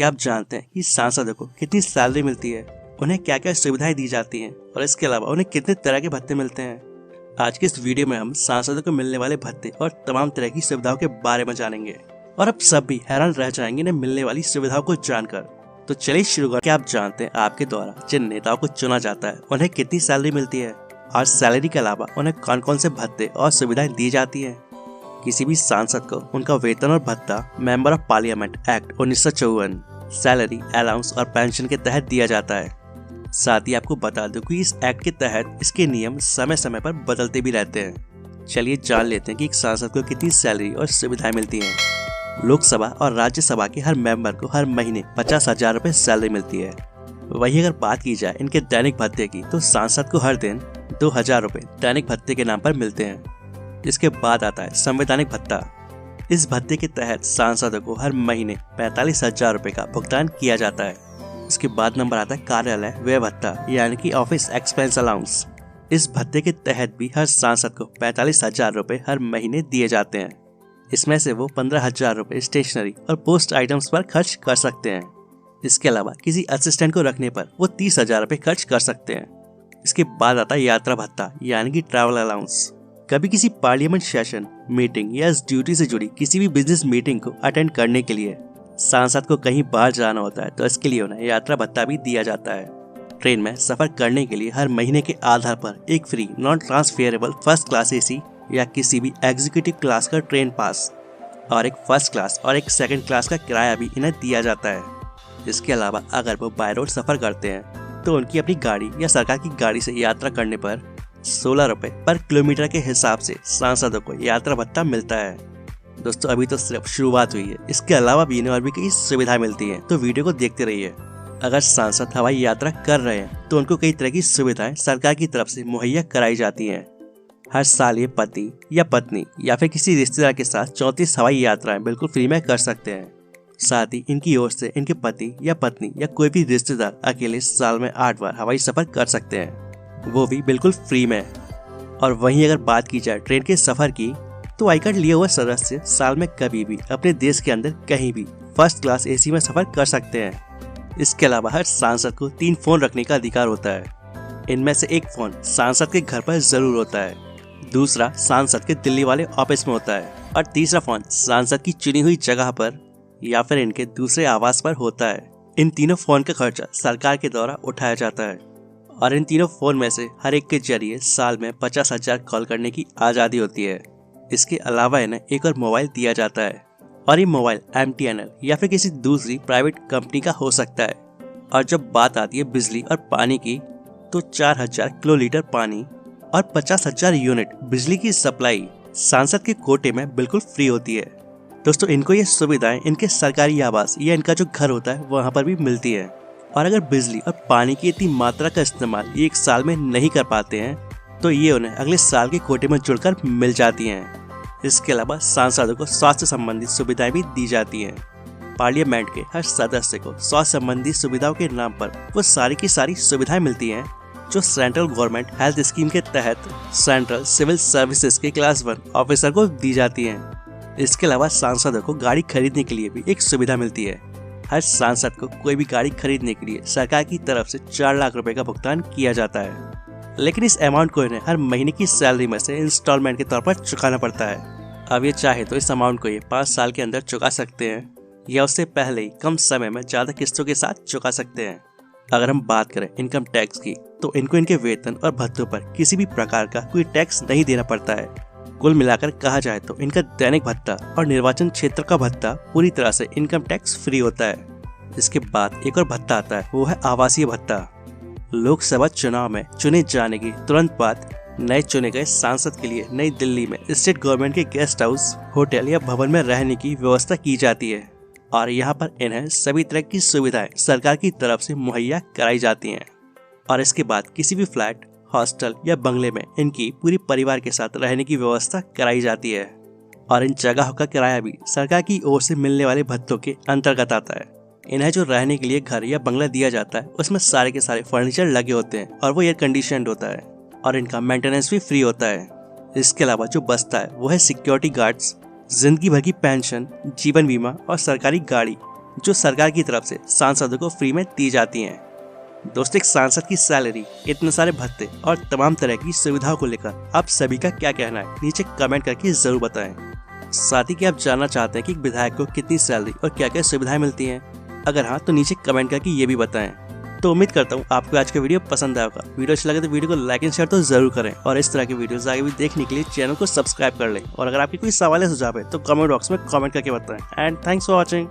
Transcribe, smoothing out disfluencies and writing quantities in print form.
क्या आप जानते हैं कि सांसदों को कितनी सैलरी मिलती है, उन्हें क्या क्या सुविधाएं दी जाती हैं और इसके अलावा उन्हें कितने तरह के भत्ते मिलते हैं। आज के इस वीडियो में हम सांसदों को मिलने वाले भत्ते और तमाम तरह की सुविधाओं के बारे में जानेंगे और अब सब भी हैरान रह जाएंगे इन्हें मिलने वाली सुविधाओं को जानकर। तो चलिए शुरू करें। क्या आप जानते हैं आपके द्वारा जिन नेताओं को चुना जाता है उन्हें कितनी सैलरी मिलती है और सैलरी के अलावा उन्हें कौन कौन से भत्ते और सुविधाएं दी जाती हैं। किसी भी सांसद को उनका वेतन और भत्ता member of parliament act 1954 salary, allowance और पेंशन के तहत दिया जाता है। साथ ही आपको बता दूं कि इस एक्ट के तहत इसके नियम समय समय पर बदलते भी रहते हैं। चलिए जान लेते हैं कि एक सांसद को कितनी सैलरी और सुविधाएं मिलती हैं। लोकसभा और राज्यसभा के हर मेंबर को हर महीने 50,000 रुपए सैलरी मिलती है। वही अगर बात की जाए इनके दैनिक भत्ते की तो सांसद को हर दिन 2,000 रुपए दैनिक भत्ते के नाम पर मिलते हैं। इसके बाद आता है संवैधानिक भत्ता। इस भत्ते के तहत सांसदों को हर महीने 45,000 रुपए का भुगतान किया जाता है। इसके बाद नंबर आता है कार्यालय व्यय भत्ता यानी कि ऑफिस एक्सपेंस अलाउंस। इस भत्ते के तहत भी हर सांसद को 45,000 रुपए हर महीने दिए जाते हैं। इसमें से वो 15,000 रुपए स्टेशनरी और पोस्ट आइटम्स पर खर्च कर सकते हैं। इसके अलावा किसी असिस्टेंट को रखने पर वो 30,000 रुपए खर्च कर सकते हैं। इसके बाद आता है यात्रा भत्ता यानी कि ट्रैवल अलाउंस। कभी किसी पार्लियामेंट सेशन, मीटिंग या इस ड्यूटी से जुड़ी किसी भी बिजनेस मीटिंग को अटेंड करने के लिए सांसद को कहीं बाहर जाना होता है तो इसके लिए उन्हें यात्रा भत्ता भी दिया जाता है। ट्रेन में सफर करने के लिए हर महीने के आधार पर एक free non transferable first class AC या किसी भी एग्जीक्यूटिव क्लास का ट्रेन पास और एक फर्स्ट क्लास और एक सेकंड क्लास का किराया भी इन्हें दिया जाता है। इसके अलावा अगर वो बाय रोड सफर करते हैं तो उनकी अपनी गाड़ी या सरकार की गाड़ी से यात्रा करने पर 16 रुपए पर किलोमीटर के हिसाब से सांसदों को यात्रा भत्ता मिलता है। दोस्तों अभी तो सिर्फ शुरुआत हुई है, इसके अलावा भी इन्हें और भी कई सुविधाएं मिलती हैं, तो वीडियो को देखते रहिए। अगर सांसद हवाई यात्रा कर रहे हैं तो उनको कई तरह की सुविधाएं सरकार की तरफ से मुहैया कराई जाती हैं। हर साल ये पति या पत्नी या फिर किसी रिश्तेदार के साथ 34 हवाई यात्राएं बिल्कुल फ्री में कर सकते हैं। साथ ही इनकी ओर से इनके पति या पत्नी या कोई भी रिश्तेदार अकेले साल में 8 बार हवाई सफर कर सकते हैं, वो भी बिल्कुल फ्री में। और वहीं अगर बात की जाए ट्रेन के सफर की तो आई कार्ड लिए हुए सदस्य साल में कभी भी अपने देश के अंदर कहीं भी फर्स्ट क्लास एसी में सफर कर सकते हैं। इसके अलावा हर सांसद को 3 फोन रखने का अधिकार होता है। इनमें से एक फोन सांसद के घर पर जरूर होता है, दूसरा सांसद के दिल्ली वाले ऑफिस में होता है और तीसरा फोन सांसद की चुनी हुई जगह पर या फिर इनके दूसरे आवास पर होता है। इन तीनों फोन का खर्चा सरकार के द्वारा उठाया जाता है और इन तीनों फोन में से हर एक के जरिए साल में 50,000 कॉल करने की आज़ादी होती है। इसके अलावा इन्हें एक और मोबाइल दिया जाता है और ये मोबाइल MTNL या फिर किसी दूसरी प्राइवेट कंपनी का हो सकता है। और जब बात आती है बिजली और पानी की तो 4,000 किलोलीटर पानी और 50,000 यूनिट बिजली की सप्लाई सांसद के कोटे में बिल्कुल फ्री होती है। दोस्तों इनको ये सुविधाएं इनके सरकारी आवास या इनका जो घर होता है वहाँ पर भी मिलती है। और अगर बिजली और पानी की इतनी मात्रा का इस्तेमाल एक साल में नहीं कर पाते हैं तो ये उन्हें अगले साल के कोटे में जुड़कर मिल जाती हैं। इसके अलावा सांसदों को स्वास्थ्य संबंधी सुविधाएं भी दी जाती हैं। पार्लियामेंट के हर सदस्य को स्वास्थ्य संबंधी सुविधाओं के नाम पर वो सारी की सारी सुविधाएं मिलती हैं जो सेंट्रल गवर्नमेंट हेल्थ स्कीम के तहत सेंट्रल सिविल सर्विसेज के क्लास 1 ऑफिसर को दी जाती हैं। इसके अलावा सांसदों को गाड़ी खरीदने के लिए भी एक सुविधा मिलती है। हर सांसद को कोई भी गाड़ी खरीदने के लिए सरकार की तरफ से 4 लाख रुपए का भुगतान किया जाता है, लेकिन इस अमाउंट को इन्हें हर महीने की सैलरी में से इंस्टॉलमेंट के तौर पर चुकाना पड़ता है। अब ये चाहे तो इस अमाउंट को ये 5 साल के अंदर चुका सकते हैं या उससे पहले ही कम समय में ज्यादा किस्तों के साथ चुका सकते हैं। अगर हम बात करें इनकम टैक्स की तो इनको इनके वेतन और भत्तों पर किसी भी प्रकार का कोई टैक्स नहीं देना पड़ता है। कुल मिलाकर कहा जाए तो इनका दैनिक भत्ता और निर्वाचन क्षेत्र का भत्ता पूरी तरह से इनकम टैक्स फ्री होता है। इसके बाद एक और भत्ता आता है, वो है आवासीय भत्ता। लोकसभा चुनाव में चुने जाने के तुरंत बाद नए चुने गए सांसद के लिए नई दिल्ली में स्टेट गवर्नमेंट के गेस्ट हाउस, होटल या भवन में रहने की व्यवस्था की जाती है और यहाँ पर इन्हें सभी तरह की सुविधाएं सरकार की तरफ से मुहैया कराई जाती हैं। और इसके बाद किसी भी फ्लैट, हॉस्टल या बंगले में इनकी पूरी परिवार के साथ रहने की व्यवस्था कराई जाती है और इन जगहों का किराया भी सरकार की ओर से मिलने वाले भत्तों के अंतर्गत आता है। इन्हें जो रहने के लिए घर या बंगला दिया जाता है उसमें सारे के सारे फर्नीचर लगे होते हैं और वो एयर कंडीशनड होता है और इनका मेंटेनेंस भी फ्री होता है। इसके अलावा जो बचता है वो है सिक्योरिटी गार्ड्स, जिंदगी भर की पेंशन, जीवन बीमा और सरकारी गाड़ी जो सरकार की तरफ से सांसदों को फ्री में दी जाती हैं। दोस्तों, एक सांसद की सैलरी, इतने सारे भत्ते और तमाम तरह की सुविधाओं को लेकर आप सभी का क्या कहना है, नीचे कमेंट करके जरूर बताएं। साथ ही कि आप जानना चाहते हैं कि एक विधायक को कितनी सैलरी और क्या क्या सुविधाएं मिलती हैं? अगर हाँ तो नीचे कमेंट करके ये भी बताएं। तो उम्मीद करता हूँ आपको आज का वीडियो पसंद आया होगा। वीडियो अच्छा लगे तो वीडियो को लाइक एंड शेयर तो जरूर करें और इस तरह की वीडियोस आगे भी देखने के लिए चैनल को सब्सक्राइब कर लें। और अगर आपके कोई सवाल या सुझाव है तो कमेंट बॉक्स में कमेंट करके बताएं। And thanks for watching.